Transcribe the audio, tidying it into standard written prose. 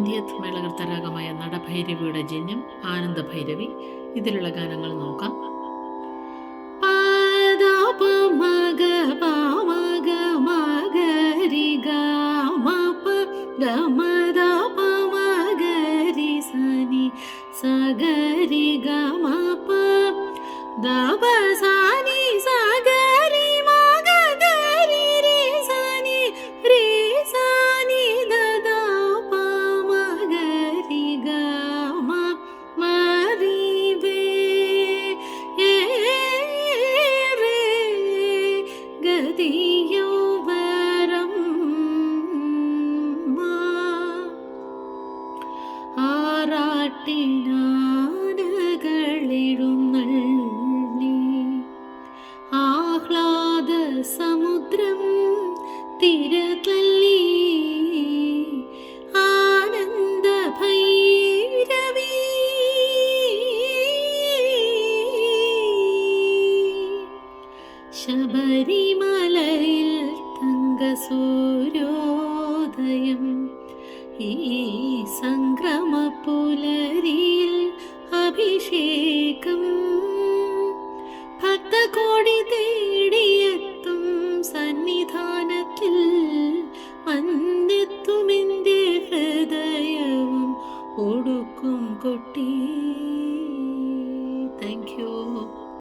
സന്ധ്യത് മേളകർത്തരാഗമായ നടഭൈരവിയുടെ ജന്യം ആനന്ദഭൈരവി. ഇതിലുള്ള ഗാനങ്ങൾ നോക്കാം. സഗരി ഗമ പ ദബ സാനി സഗരി മഗരി രി സാനി രി സാനി ദദ പ മഗരി ഗമ മരി വേ ഏ രേ ഗതിയോ വരം മാ ആറാട്ടിനാനകളെഴുന്നള്ളി ആഹ്ലാദ സമുദ്രം തിരതല്ലി ആനന്ദ ഭൈരവി ശബരിമലയിൽ തങ്കസൂര്യോദയം ഈ സംക്രമ പുലരിയിൽ അഭിഷേകം ഭക്തകോടി തേടിയെത്തും സന്നിധാനത്തിൽ വന്നെത്തുമെൻ്റെ ഹൃദയവും ഒടുക്കും കൊട്ടി.